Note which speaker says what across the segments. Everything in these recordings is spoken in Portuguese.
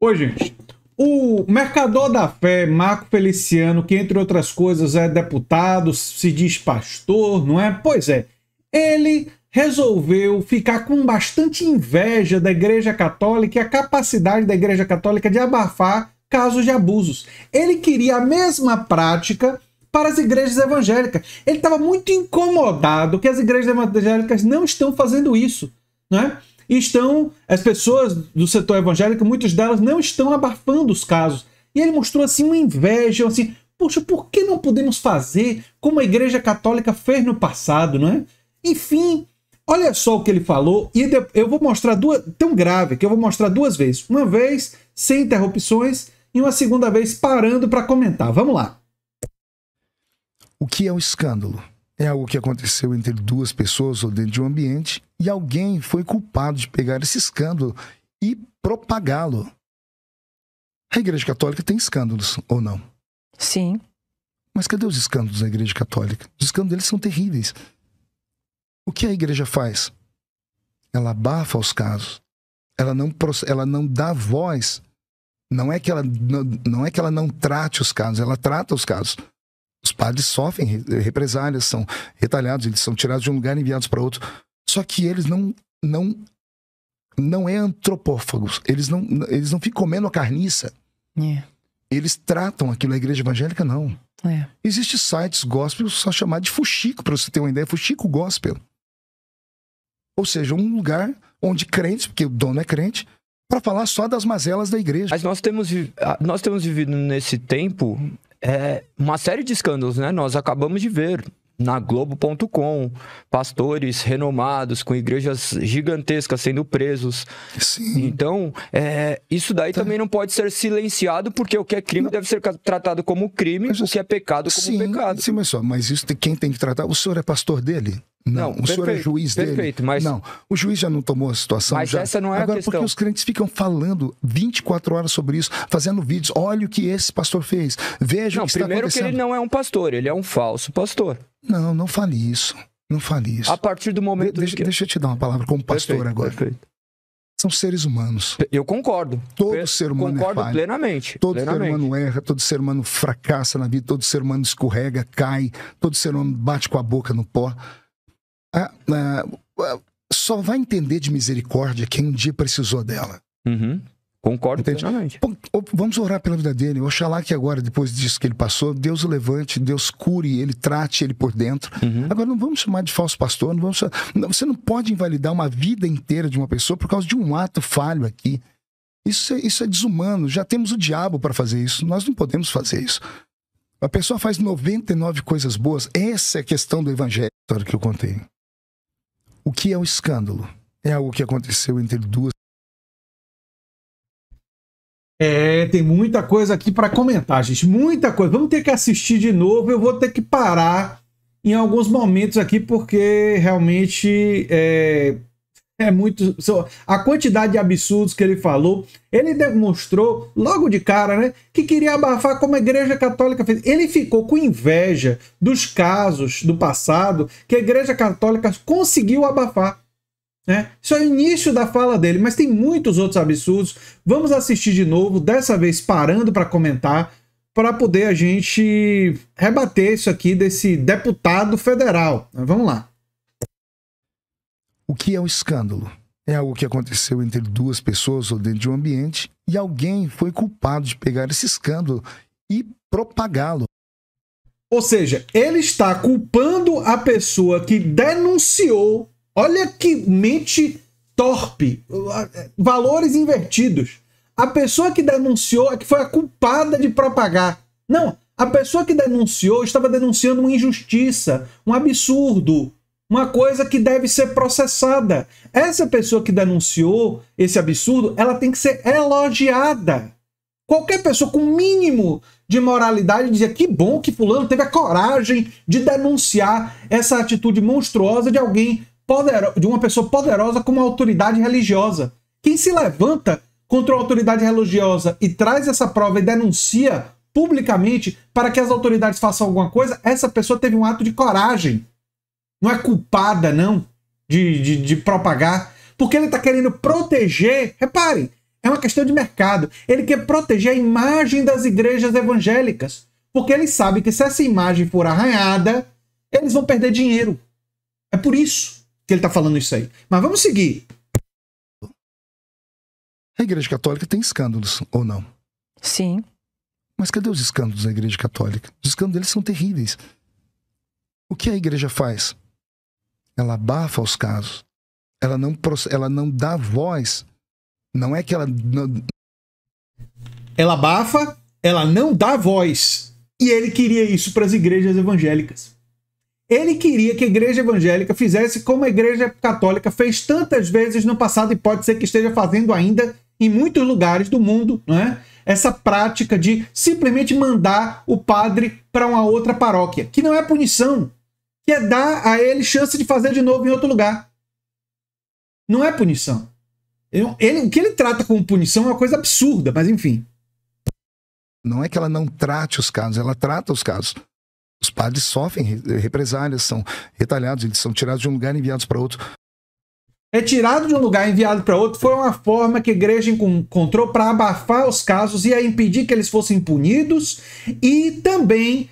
Speaker 1: Oi, gente. O mercador da fé, Marco Feliciano, que entre outras coisas é deputado, se diz pastor, não é? Pois é, ele resolveu ficar com bastante inveja da Igreja Católica e a capacidade da Igreja Católica de abafar casos de abusos. Ele queria a mesma prática para as igrejas evangélicas. Ele estava muito incomodado que as igrejas evangélicas não estão fazendo isso, não é? As pessoas do setor evangélico, muitas delas não estão abafando os casos. E ele mostrou assim uma inveja, assim, poxa, por que não podemos fazer como a Igreja Católica fez no passado, não é? Enfim, olha só o que ele falou, e eu vou mostrar tão grave que eu vou mostrar duas vezes. Uma vez sem interrupções e uma segunda vez parando para comentar. Vamos lá.
Speaker 2: O que é um escândalo? É algo que aconteceu entre duas pessoas ou dentro de um ambiente e alguém foi culpado de pegar esse escândalo e propagá-lo. A Igreja Católica tem escândalos, ou não?
Speaker 3: Sim.
Speaker 2: Mas cadê os escândalos da Igreja Católica? Os escândalos deles são terríveis. O que a Igreja faz? Ela abafa os casos. Ela não dá voz. Não é que ela não trate os casos, ela trata os casos. Os padres sofrem represálias, são retalhados, eles são tirados de um lugar e enviados para outro. Só que eles não é antropófagos. Eles não ficam comendo a carniça. Eles tratam aquilo. A igreja evangélica, não. Existem sites gospel só chamado de fuxico, para você ter uma ideia. Fuxico gospel. Ou seja, um lugar onde crentes, porque o dono é crente, para falar só das mazelas da igreja.
Speaker 4: Mas nós temos vivido nesse tempo uma série de escândalos, né? Nós acabamos de ver na Globo.com pastores renomados com igrejas gigantescas sendo presos.
Speaker 2: Sim.
Speaker 4: Então, isso daí também não pode ser silenciado, porque o que é crime deve ser tratado como crime, o que é pecado como pecado.
Speaker 2: Sim, mas isso quem tem que tratar? O senhor é pastor dele? Não, o senhor é juiz dele?
Speaker 4: Perfeito, mas...
Speaker 2: Não, o juiz já não tomou a situação.
Speaker 4: Mas
Speaker 2: já.
Speaker 4: Essa não é
Speaker 2: Agora,
Speaker 4: a questão.
Speaker 2: porque os crentes ficam falando 24 horas sobre isso, fazendo vídeos. Olha o que esse pastor fez. Veja o que está acontecendo.
Speaker 4: Primeiro que ele não é um pastor, ele é um falso pastor.
Speaker 2: Não fale isso. Não fale isso.
Speaker 4: A partir do momento
Speaker 2: Deixa eu te dar uma palavra como pastor agora.
Speaker 4: Perfeito.
Speaker 2: São seres humanos.
Speaker 4: Eu concordo.
Speaker 2: Todo ser humano
Speaker 4: concordo
Speaker 2: é falho.
Speaker 4: Plenamente.
Speaker 2: Todo ser humano erra, todo ser humano fracassa na vida, todo ser humano escorrega, cai, todo ser humano bate com a boca no pó. Só vai entender de misericórdia quem um dia precisou dela.
Speaker 4: Concordo plenamente.
Speaker 2: Vamos orar pela vida dele. Oxalá que agora, depois disso que ele passou, Deus o levante, Deus cure ele, trate ele por dentro. Agora não vamos chamar de falso pastor, você não pode invalidar uma vida inteira de uma pessoa por causa de um ato falho aqui. Isso é desumano. Já temos o diabo para fazer isso. Nós não podemos fazer isso. A pessoa faz 99 coisas boas. Essa é a questão do evangelho que eu contei. O que é o escândalo? É algo que aconteceu entre duas.
Speaker 1: Tem muita coisa aqui para comentar, gente. Muita coisa. Vamos ter que assistir de novo. Eu vou ter que parar em alguns momentos aqui, porque realmente é muito... A quantidade de absurdos que ele falou, ele demonstrou logo de cara, né, que queria abafar como a Igreja Católica fez. Ele ficou com inveja dos casos do passado que a Igreja Católica conseguiu abafar. Isso é o início da fala dele, mas tem muitos outros absurdos. Vamos assistir de novo, dessa vez parando para comentar, para poder a gente rebater isso aqui desse deputado federal. Vamos lá.
Speaker 2: O que é um escândalo? É algo que aconteceu entre duas pessoas ou dentro de um ambiente e alguém foi culpado de pegar esse escândalo e propagá-lo.
Speaker 1: Ou seja, ele está culpando a pessoa que denunciou. Olha que mente torpe, valores invertidos. A pessoa que denunciou é que foi a culpada de propagar. Não, a pessoa que denunciou estava denunciando uma injustiça, um absurdo, uma coisa que deve ser processada. Essa pessoa que denunciou esse absurdo, ela tem que ser elogiada. Qualquer pessoa com mínimo de moralidade dizia que bom que fulano teve a coragem de denunciar essa atitude monstruosa de alguém de uma pessoa poderosa como uma autoridade religiosa. Quem se levanta contra uma autoridade religiosa e traz essa prova e denuncia publicamente para que as autoridades façam alguma coisa, essa pessoa teve um ato de coragem. Não é culpada, não, de propagar. Porque ele está querendo proteger, reparem, É uma questão de mercado. Ele quer proteger a imagem das igrejas evangélicas, porque ele sabe que se essa imagem for arranhada, eles vão perder dinheiro. É por isso que ele está falando isso aí. Mas vamos seguir.
Speaker 2: A Igreja Católica tem escândalos, ou não?
Speaker 3: Sim.
Speaker 2: Mas cadê os escândalos da Igreja Católica? Os escândalos deles são terríveis. O que a Igreja faz? Ela abafa os casos. Ela não dá voz. Não é que ela...
Speaker 1: Ela abafa, ela não dá voz. E ele queria isso para as igrejas evangélicas. Ele queria que a igreja evangélica fizesse como a igreja católica fez tantas vezes no passado e pode ser que esteja fazendo ainda em muitos lugares do mundo, não é? Essa prática de simplesmente mandar o padre para uma outra paróquia, que não é punição, que é dar a ele chance de fazer de novo em outro lugar. Não é punição. O que ele trata como punição é uma coisa absurda, mas enfim.
Speaker 2: Não é que ela não trate os casos, ela trata os casos. Os padres sofrem represálias, são retalhados, eles são tirados de um lugar e enviados para outro.
Speaker 1: É tirado de um lugar e enviado para outro foi uma forma que a igreja encontrou para abafar os casos e a impedir que eles fossem punidos e também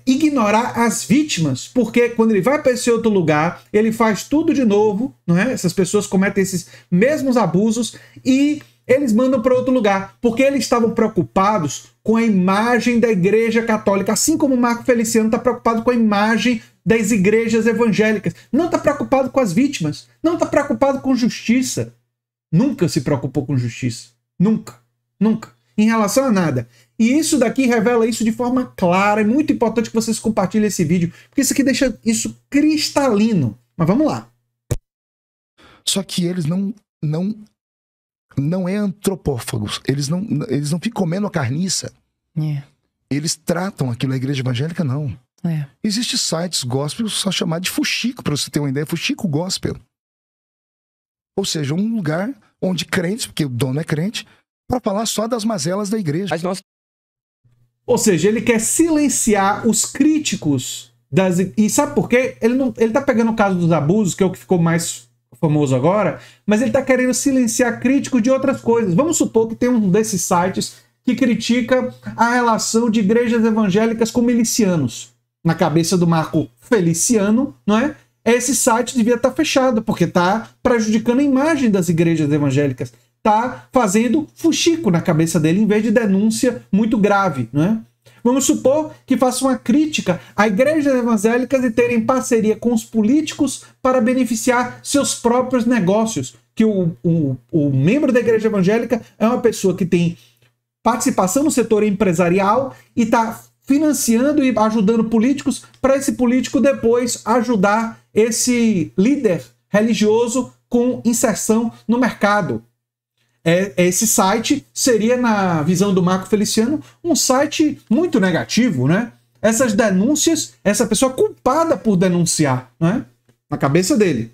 Speaker 1: ignorar as vítimas, porque quando ele vai para esse outro lugar, ele faz tudo de novo, não é? Essas pessoas cometem esses mesmos abusos e eles mandam para outro lugar, porque eles estavam preocupados com a imagem da igreja católica, assim como o Marco Feliciano está preocupado com a imagem das igrejas evangélicas. Não está preocupado com as vítimas, não está preocupado com justiça. Nunca se preocupou com justiça. Nunca. Nunca. Em relação a nada. E isso daqui revela isso de forma clara. É muito importante que vocês compartilhem esse vídeo, porque isso aqui deixa isso cristalino. Mas vamos lá.
Speaker 2: Só que eles não é antropófagos. Eles não ficam comendo a carniça. Eles tratam aquilo, a igreja evangélica não. Existem sites gospel só chamado de fuxico, para você ter uma ideia, fuxico gospel. Ou seja, um lugar onde crentes, porque o dono é crente, para falar só das mazelas da igreja.
Speaker 4: Mas nós...
Speaker 1: Ou seja, ele quer silenciar os críticos das... E sabe por quê? Ele tá pegando o caso dos abusos, que é o que ficou mais famoso agora, mas ele tá querendo silenciar críticos de outras coisas. Vamos supor que tem um desses sites que critica a relação de igrejas evangélicas com milicianos. Na cabeça do Marco Feliciano, não é? Esse site devia estar fechado, porque está prejudicando a imagem das igrejas evangélicas. Está fazendo fuxico na cabeça dele, em vez de denúncia muito grave, não é? Vamos supor que faça uma crítica a igrejas evangélicas e terem parceria com os políticos para beneficiar seus próprios negócios. Que o membro da igreja evangélica é uma pessoa que tem participação no setor empresarial e está financiando e ajudando políticos para esse político depois ajudar esse líder religioso com inserção no mercado. Esse site seria, na visão do Marco Feliciano, um site muito negativo, né? Essas denúncias, essa pessoa culpada por denunciar, né? Na cabeça dele.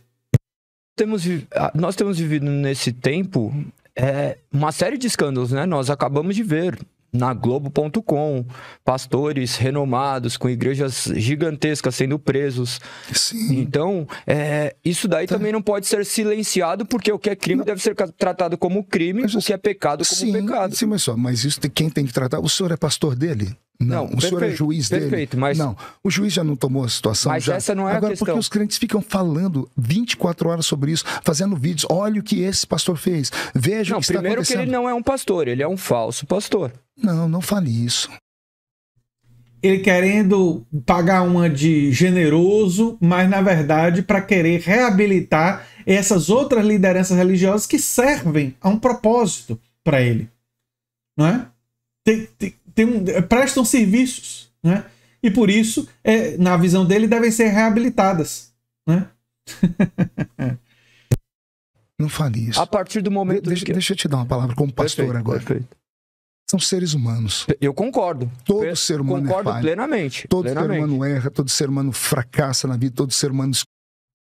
Speaker 4: Nós temos vivido nesse tempo uma série de escândalos, né? Nós acabamos de ver na Globo.com, pastores renomados com igrejas gigantescas sendo presos.
Speaker 2: Sim.
Speaker 4: Então, isso daí também não pode ser silenciado, porque o que é crime deve ser tratado como crime, o que é pecado como pecado.
Speaker 2: Sim, mas isso quem tem que tratar? O senhor é pastor dele? Não, o senhor é juiz dele?
Speaker 4: Perfeito, mas...
Speaker 2: Não, o juiz já não tomou a situação?
Speaker 4: Mas
Speaker 2: já?
Speaker 4: Essa não é
Speaker 2: agora,
Speaker 4: a questão.
Speaker 2: porque os crentes ficam falando 24 horas sobre isso, fazendo vídeos, olha o que esse pastor fez, veja o que está acontecendo.
Speaker 4: Primeiro que ele não é um pastor, ele é um falso pastor.
Speaker 2: Não fale isso.
Speaker 1: Ele querendo pagar uma de generoso, mas na verdade para querer reabilitar essas outras lideranças religiosas que servem a um propósito para ele, não é? Prestam serviços, né? E por isso, na visão dele, devem ser reabilitadas, né?
Speaker 2: Não fale isso.
Speaker 4: A partir do momento
Speaker 2: Deixa eu te dar uma palavra como pastor agora.
Speaker 4: Perfeito.
Speaker 2: São seres humanos.
Speaker 4: Eu concordo.
Speaker 2: Todo ser humano
Speaker 4: concordo
Speaker 2: é falho.
Speaker 4: Plenamente.
Speaker 2: Todo ser humano erra, todo ser humano fracassa na vida, todo ser humano...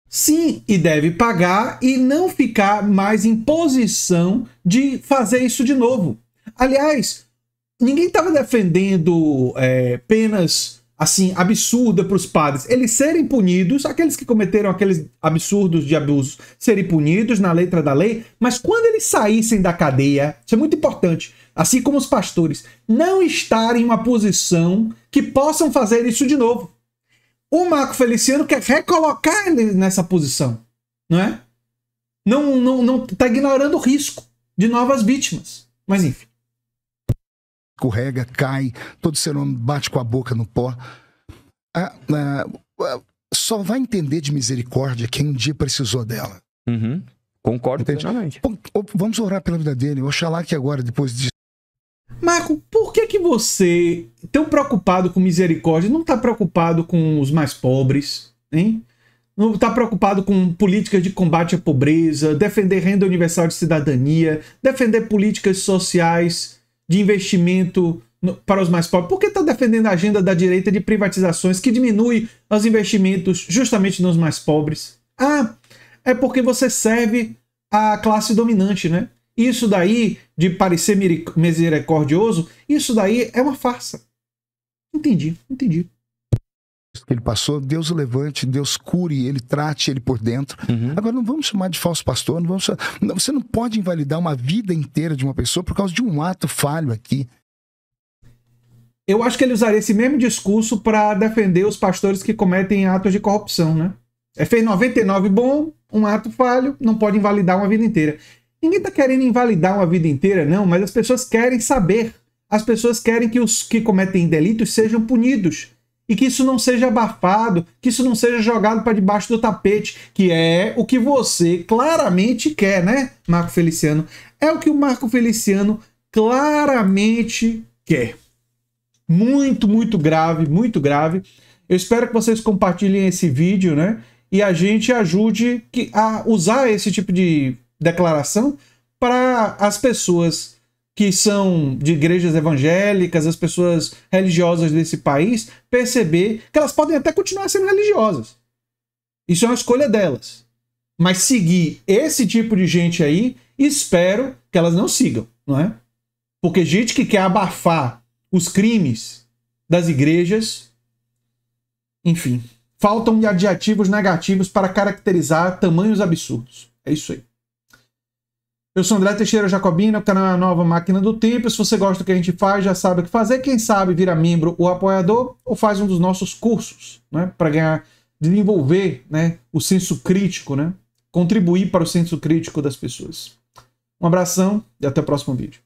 Speaker 1: Sim, e deve pagar e não ficar mais em posição de fazer isso de novo. Aliás, ninguém estava defendendo penas assim, absurda para os padres eles serem punidos, aqueles que cometeram aqueles absurdos de abusos serem punidos na letra da lei, mas quando eles saíssem da cadeia, isso é muito importante, assim como os pastores, não estarem em uma posição que possam fazer isso de novo. O Marco Feliciano quer recolocar ele nessa posição, não é? Não está ignorando o risco de novas vítimas, mas enfim.
Speaker 2: Escorrega, cai, todo ser humano bate com a boca no pó. Só vai entender de misericórdia quem um dia precisou dela.
Speaker 4: Uhum. Concordo plenamente.
Speaker 2: Vamos orar pela vida dele. Oxalá que agora, depois disso...
Speaker 1: Marco, por que você, tão preocupado com misericórdia, não está preocupado com os mais pobres, hein? Não está preocupado com políticas de combate à pobreza, defender renda universal de cidadania, defender políticas sociais de investimento para os mais pobres? Por que está defendendo a agenda da direita de privatizações que diminui os investimentos justamente nos mais pobres? É porque você serve a classe dominante, né? Isso daí, de parecer misericordioso, isso daí é uma farsa. Entendi.
Speaker 2: Que ele passou, Deus o levante, Deus cure ele, trate ele por dentro. Agora, não vamos chamar de falso pastor, você não pode invalidar uma vida inteira de uma pessoa por causa de um ato falho aqui.
Speaker 1: Eu acho que ele usaria esse mesmo discurso para defender os pastores que cometem atos de corrupção, né? Fez 99 bom, um ato falho, não pode invalidar uma vida inteira. Ninguém está querendo invalidar uma vida inteira, não, mas as pessoas querem saber. As pessoas querem que os que cometem delitos sejam punidos. E que isso não seja abafado, que isso não seja jogado para debaixo do tapete, que é o que você claramente quer, né, Marco Feliciano? É o que o Marco Feliciano claramente quer. Muito, muito grave, muito grave. Eu espero que vocês compartilhem esse vídeo, né? E a gente ajude a usar esse tipo de declaração para as pessoas que são de igrejas evangélicas, as pessoas religiosas desse país, perceber que elas podem até continuar sendo religiosas. Isso é uma escolha delas. Mas seguir esse tipo de gente aí, espero que elas não sigam, não é? Porque gente que quer abafar os crimes das igrejas, enfim, faltam adjetivos negativos para caracterizar tamanhos absurdos. É isso aí. Eu sou André Teixeira Jacobina, o canal é a Nova Máquina do Tempo. Se você gosta do que a gente faz, já sabe o que fazer. Quem sabe vira membro ou apoiador ou faz um dos nossos cursos, né? Para desenvolver, né, o senso crítico, né? Contribuir para o senso crítico das pessoas. Um abração e até o próximo vídeo.